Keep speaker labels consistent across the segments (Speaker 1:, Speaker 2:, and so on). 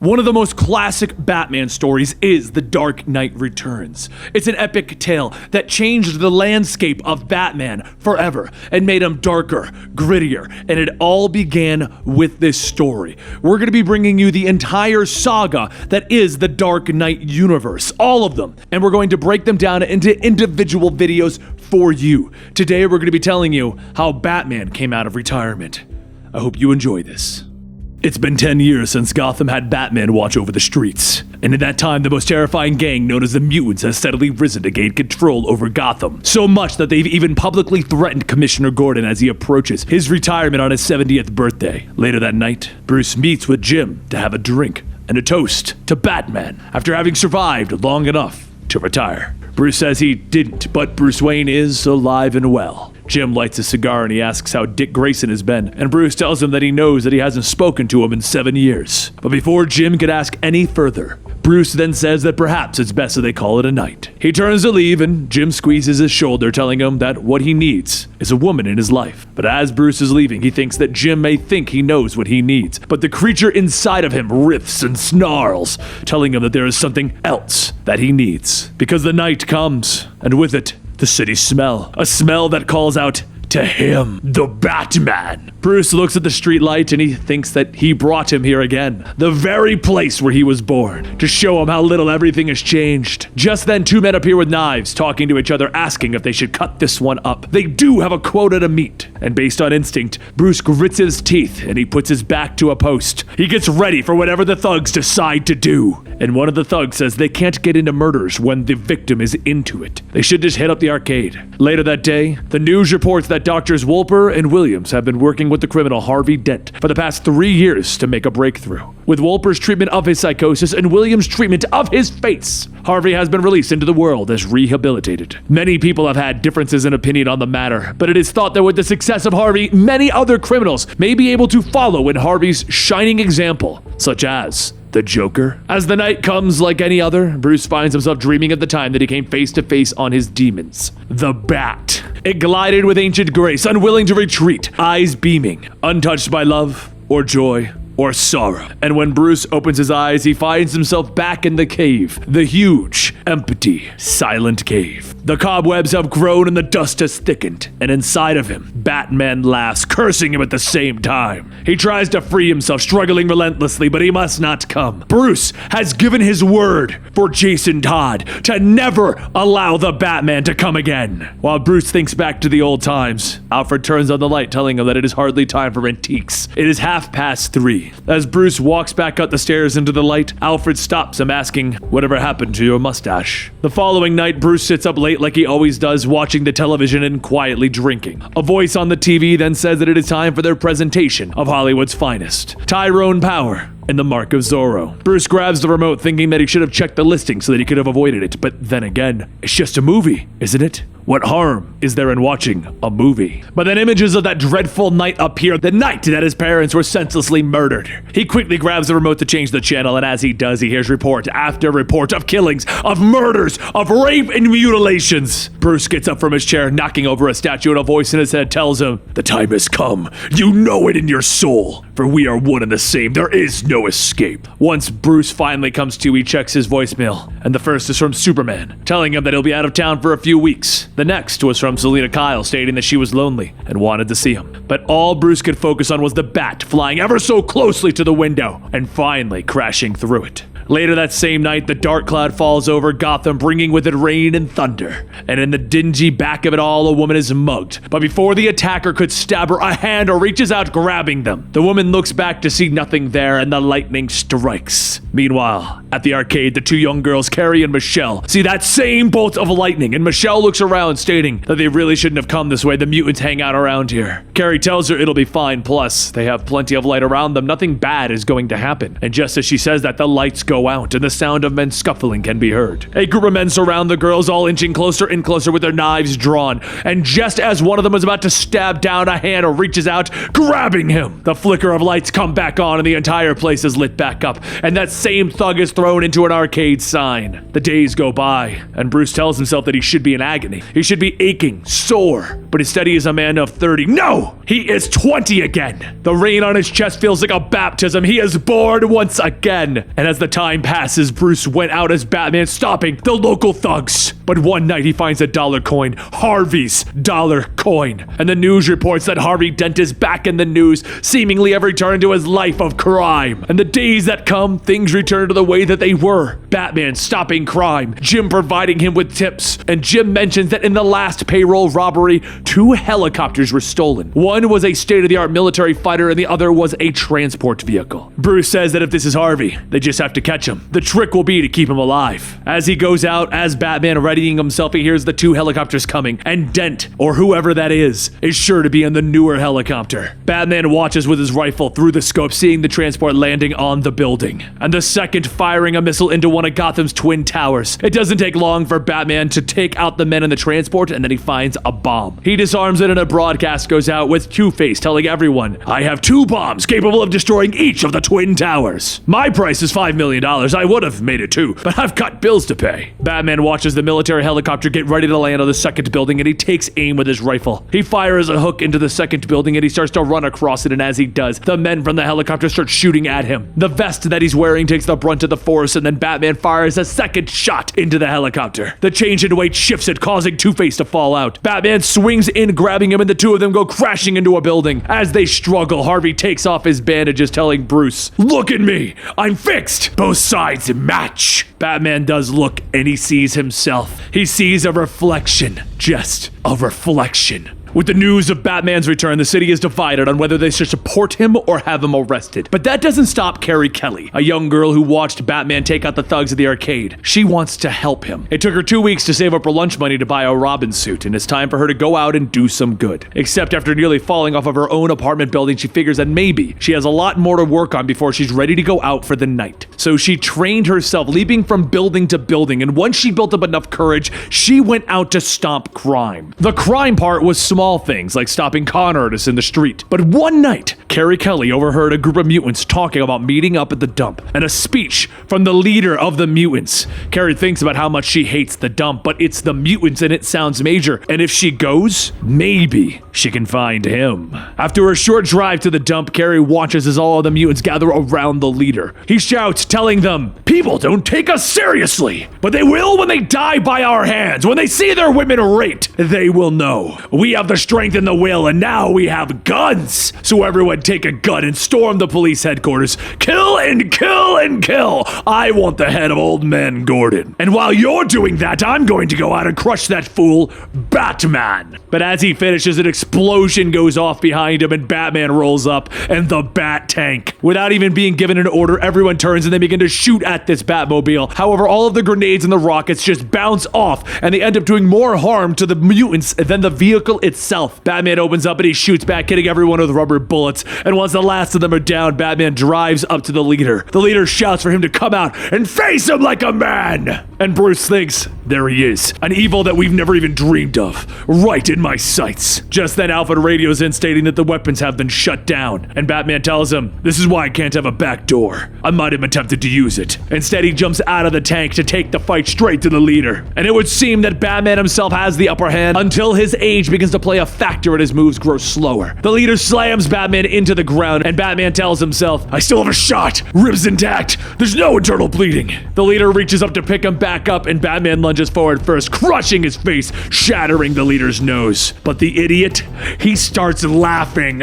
Speaker 1: One of the most classic Batman stories is The Dark Knight Returns. It's an epic tale that changed the landscape of Batman forever and made him darker, grittier, and it all began with this story. We're going to be bringing you the entire saga that is the Dark Knight universe, all of them, and we're going to break them down into individual videos for you. Today we're going to be telling you how Batman came out of retirement. I hope you enjoy this. It's been 10 years since Gotham had Batman watch over the streets. And in that time, the most terrifying gang known as the Mutants has steadily risen to gain control over Gotham. So much that they've even publicly threatened Commissioner Gordon as he approaches his retirement on his 70th birthday. Later that night, Bruce meets with Jim to have a drink and a toast to Batman after having survived long enough to retire. Bruce says he didn't, but Bruce Wayne is alive and well. Jim lights a cigar and he asks how Dick Grayson has been, and Bruce tells him that he knows that he hasn't spoken to him in 7 years. But before Jim could ask any further, Bruce then says that perhaps it's best that they call it a night. He turns to leave and Jim squeezes his shoulder, telling him that what he needs is a woman in his life. But as Bruce is leaving, he thinks that Jim may think he knows what he needs, but the creature inside of him riffs and snarls, telling him that there is something else that he needs. Because the night comes, and with it, the city smell. A smell that calls out to him, the Batman. Bruce looks at the street light and he thinks that he brought him here again. The very place where he was born, to show him how little everything has changed. Just then, two men appear with knives, talking to each other, asking if they should cut this one up. They do have a quota to meet. And based on instinct, Bruce grits his teeth and he puts his back to a post. He gets ready for whatever the thugs decide to do. And one of the thugs says they can't get into murders when the victim is into it. They should just hit up the arcade. Later that day, the news reports that Doctors Wolper and Williams have been working with the criminal Harvey Dent for the past 3 years to make a breakthrough. With Wolper's treatment of his psychosis and Williams' treatment of his face, Harvey has been released into the world as rehabilitated. Many people have had differences in opinion on the matter, but it is thought that with the success of Harvey, many other criminals may be able to follow in Harvey's shining example, such as the Joker. As the night comes like any other, Bruce finds himself dreaming of the time that he came face to face on his demons. The Bat. It glided with ancient grace, unwilling to retreat, eyes beaming, untouched by love or joy or sorrow. And when Bruce opens his eyes, he finds himself back in the cave. The huge, empty, silent cave. The cobwebs have grown and the dust has thickened. And inside of him, Batman laughs, cursing him at the same time. He tries to free himself, struggling relentlessly, but he must not come. Bruce has given his word for Jason Todd to never allow the Batman to come again. While Bruce thinks back to the old times, Alfred turns on the light, telling him that it is hardly time for antiques. It is 3:30. As Bruce walks back up the stairs into the light, Alfred stops him, asking, "Whatever happened to your mustache?" The following night, Bruce sits up late like he always does, watching the television and quietly drinking. A voice on the TV then says that it is time for their presentation of Hollywood's finest, Tyrone Power and the Mark of Zorro. Bruce grabs the remote, thinking that he should have checked the listing so that he could have avoided it, but then again, it's just a movie, isn't it? What harm is there in watching a movie? But then images of that dreadful night appear, the night that his parents were senselessly murdered. He quickly grabs the remote to change the channel, and as he does, he hears report after report of killings, of murders, of rape and mutilations. Bruce gets up from his chair, knocking over a statue, and a voice in his head tells him, "The time has come. You know it in your soul, for we are one and the same. There is no escape." Once Bruce finally comes to, he checks his voicemail, and the first is from Superman, telling him that he'll be out of town for a few weeks. The next was from Selena Kyle, stating that she was lonely and wanted to see him. But all Bruce could focus on was the Bat flying ever so closely to the window and finally crashing through it. Later that same night, the dark cloud falls over Gotham, bringing with it rain and thunder. And in the dingy back of it all, a woman is mugged. But before the attacker could stab her, a hand reaches out, grabbing them. The woman looks back to see nothing there, and the lightning strikes. Meanwhile, at the arcade, the two young girls, Carrie and Michelle, see that same bolt of lightning, and Michelle looks around, stating that they really shouldn't have come this way. The mutants hang out around here. Carrie tells her it'll be fine, plus they have plenty of light around them. Nothing bad is going to happen. And just as she says that, the lights go go out, and the sound of men scuffling can be heard. A group of men surround the girls, all inching closer and closer with their knives drawn, and just as one of them is about to stab down, a hand reaches out, grabbing him. The flicker of lights come back on, and the entire place is lit back up, and that same thug is thrown into an arcade sign. The days go by, and Bruce tells himself that he should be in agony. He should be aching, sore, but instead he is a man of 30. No! He is 20 again! The rain on his chest feels like a baptism. He is born once again. And as the time passes, Bruce went out as Batman, stopping the local thugs. But one night he finds a dollar coin, Harvey's dollar coin. And the news reports that Harvey Dent is back in the news, seemingly have returned to his life of crime. And the days that come, things return to the way that they were. Batman stopping crime, Jim providing him with tips, and Jim mentions that in the last payroll robbery, 2 helicopters were stolen. One was a state-of-the-art military fighter and the other was a transport vehicle. Bruce says that if this is Harvey, they just have to catch him. The trick will be to keep him alive. As he goes out, as Batman readying himself, he hears the 2 helicopters coming, and Dent, or whoever that is sure to be in the newer helicopter. Batman watches with his rifle through the scope, seeing the transport landing on the building, and the second firing a missile into one of Gotham's twin towers. It doesn't take long for Batman to take out the men in the transport, and then he finds a bomb. He disarms it, and a broadcast goes out with Two-Face telling everyone, "I have 2 bombs capable of destroying each of the twin towers. My price is $5 million. I would have made it too, but I've got bills to pay." Batman watches the military helicopter get ready to land on the second building, and he takes aim with his rifle. He fires a hook into the second building, and he starts to run across it, and as he does, the men from the helicopter start shooting at him. The vest that he's wearing takes the brunt of the force, and then Batman fires a second shot into the helicopter. The change in weight shifts it, causing Two-Face to fall out. Batman swings in, grabbing him, and the 2 of them go crashing into a building. As they struggle, Harvey takes off his bandages, telling Bruce, "Look at me! I'm fixed! Both sides match!" Batman does look, and he sees himself. He sees a reflection. Just a reflection. With the news of Batman's return, the city is divided on whether they should support him or have him arrested. But that doesn't stop Carrie Kelly, a young girl who watched Batman take out the thugs at the arcade. She wants to help him. It took her 2 weeks to save up her lunch money to buy a Robin suit, and it's time for her to go out and do some good. Except after nearly falling off of her own apartment building, she figures that maybe she has a lot more to work on before she's ready to go out for the night. So she trained herself, leaping from building to building, and once she built up enough courage, she went out to stomp crime. The crime part was small things like stopping con artists in the street. But one night, Carrie Kelly overheard a group of mutants talking about meeting up at the dump, and a speech from the leader of the mutants. Carrie thinks about how much she hates the dump, but it's the mutants and it sounds major, and if she goes, maybe she can find him. After a short drive to the dump, Carrie watches as all of the mutants gather around the leader. He shouts, telling them, "People don't take us seriously, but they will when they die by our hands. When they see their women raped, they will know. We have the strength and the will, and now we have guns. So everyone take a gun and storm the police headquarters. Kill and kill and kill. I want the head of Old Man Gordon. And while you're doing that, I'm going to go out and crush that fool, Batman." But as he finishes, an explosion goes off behind him, and Batman rolls up, and the Bat Tank. Without even being given an order, everyone turns and they begin to shoot at this Batmobile. However, all of the grenades and the rockets just bounce off, and they end up doing more harm to the mutants than the vehicle itself. Batman opens up and he shoots back, hitting everyone with rubber bullets, and once the last of them are down, Batman drives up to the leader. The leader shouts for him to come out and face him like a man! And Bruce thinks, there he is, an evil that we've never even dreamed of, right in my sights. Just then Alfred radios in, stating that the weapons have been shut down, and Batman tells him, "This is why I can't have a back door. I might have attempted to use it." Instead, he jumps out of the tank to take the fight straight to the leader. And it would seem that Batman himself has the upper hand until his age begins to play a factor and his moves grow slower. The leader slams Batman into the ground, and Batman tells himself, "I still have a shot. Ribs intact. There's no internal bleeding." The leader reaches up to pick him back up, and Batman lunges forward first, crushing his face, shattering the leader's nose. But the idiot, he starts laughing.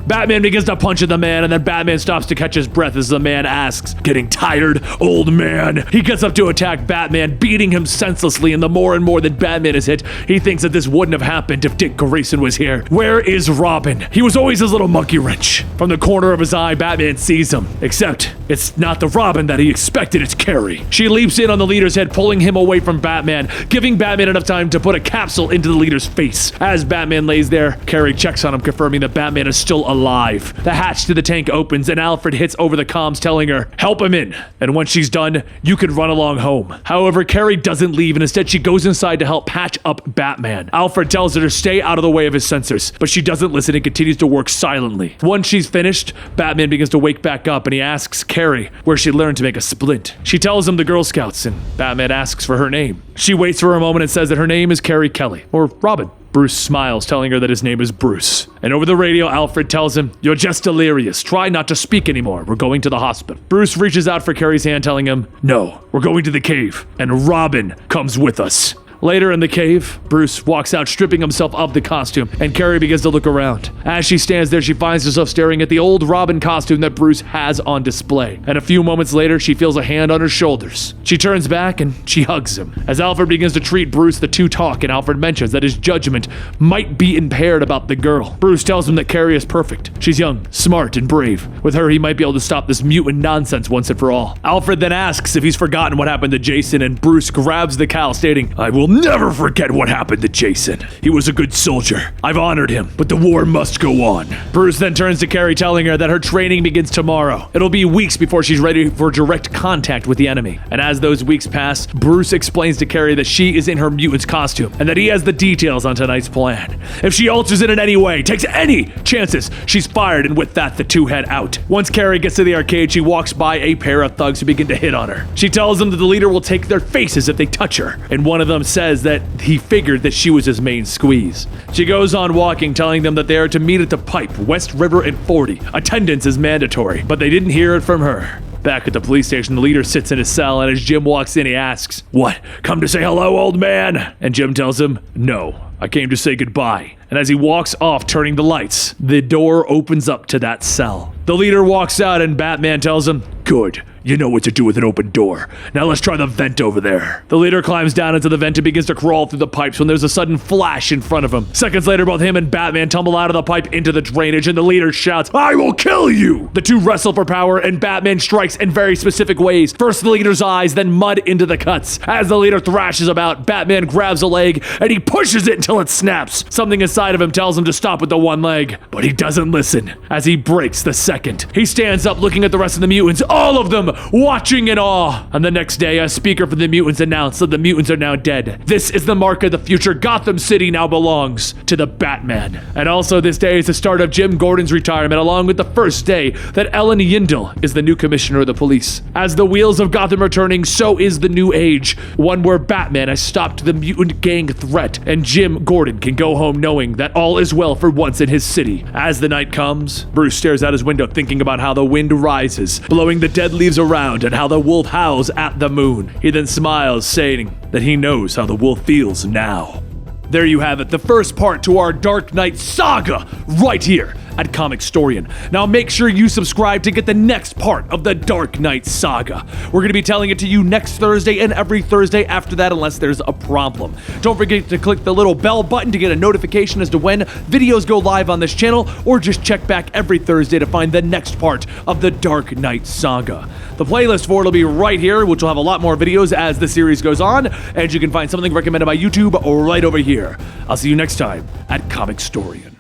Speaker 1: Batman begins to punch at the man, and then Batman stops to catch his breath as the man asks, "Getting tired, old man?" He gets up to attack Batman, beating him senselessly, and the more and more that Batman is hit, he thinks that this wouldn't have happened if Dick Grayson was here. Where is Robin? He was always his little monkey wrench. From the corner of his eye, Batman sees him. Except, it's not the Robin that he expected, it's Carrie. She leaps in on the leader's head, pulling him away from Batman, giving Batman enough time to put a capsule into the leader's face. As Batman lays there, Carrie checks on him, confirming that Batman is still alive. The hatch to the tank opens, and Alfred hits over the comms, telling her, help him in, and once she's done, you can run along home. However, Carrie doesn't leave, and instead she goes inside to help patch up Batman. Alfred tells her to stay out of the way of his sensors, but she doesn't listen and continues to work silently. Once she's finished, Batman begins to wake back up, and he asks Carrie where she learned to make a splint. She tells him the Girl Scouts, and Batman asks for her name. She waits for a moment and says that her name is Carrie Kelly, or Robin. Bruce smiles, telling her that his name is Bruce. And over the radio, Alfred tells him, you're just delirious. Try not to speak anymore. We're going to the hospital. Bruce reaches out for Carrie's hand, telling him, no, we're going to the cave, and Robin comes with us. Later in the cave, Bruce walks out stripping himself of the costume, and Carrie begins to look around. As she stands there, she finds herself staring at the old Robin costume that Bruce has on display. And a few moments later, she feels a hand on her shoulders. She turns back and she hugs him. As Alfred begins to treat Bruce, the two talk, and Alfred mentions that his judgment might be impaired about the girl. Bruce tells him that Carrie is perfect. She's young, smart, and brave. With her, he might be able to stop this mutant nonsense once and for all. Alfred then asks if he's forgotten what happened to Jason, and Bruce grabs the cowl, stating, I will never forget what happened to Jason. He was a good soldier. I've honored him, but the war must go on. Bruce then turns to Carrie, telling her that her training begins tomorrow. It'll be weeks before she's ready for direct contact with the enemy. And as those weeks pass, Bruce explains to Carrie that she is in her mutant's costume, and that he has the details on tonight's plan. If she alters it in any way, takes any chances, she's fired, and with that, the two head out. Once Carrie gets to the arcade, she walks by a pair of thugs who begin to hit on her. She tells them that the leader will take their faces if they touch her, and one of them says that he figured that she was his main squeeze. She goes on walking, telling them that they are to meet at the Pipe, West River and 40. Attendance is mandatory, but they didn't hear it from her. Back at the police station, the leader sits in his cell, and as Jim walks in, he asks, what, come to say hello, old man? And Jim tells him, no, I came to say goodbye. And as he walks off, turning the lights, the door opens up to that cell. The leader walks out, and Batman tells him, good. You know what to do with an open door. Now let's try the vent over there. The leader climbs down into the vent and begins to crawl through the pipes when there's a sudden flash in front of him. Seconds later, both him and Batman tumble out of the pipe into the drainage, and the leader shouts, I will kill you! The two wrestle for power, and Batman strikes in very specific ways. First the leader's eyes, then mud into the cuts. As the leader thrashes about, Batman grabs a leg, and he pushes it until it snaps. Something inside of him tells him to stop with the one leg, but he doesn't listen as he breaks the second. He stands up looking at the rest of the mutants, all of them watching in awe. And the next day, a speaker for the mutants announced that the mutants are now dead. This is the mark of the future. Gotham City now belongs to the Batman. And also this day is the start of Jim Gordon's retirement, along with the first day that Ellen Yindel is the new commissioner of the police. As the wheels of Gotham are turning, so is the new age, one where Batman has stopped the mutant gang threat, and Jim Gordon can go home knowing that all is well for once in his city. As the night comes, Bruce stares out his window thinking about how the wind rises, blowing the dead leaves around, and how the wolf howls at the moon. He then smiles, saying that he knows how the wolf feels now. There you have it, the first part to our Dark Knight saga, right here at Comicstorian. Now make sure you subscribe to get the next part of the Dark Knight saga. We're going to be telling it to you next Thursday and every Thursday after that, unless there's a problem. Don't forget to click the little bell button to get a notification as to when videos go live on this channel, or just check back every Thursday to find the next part of the Dark Knight saga. The playlist for it will be right here, which will have a lot more videos as the series goes on, and you can find something recommended by YouTube right over here. I'll see you next time at Comicstorian.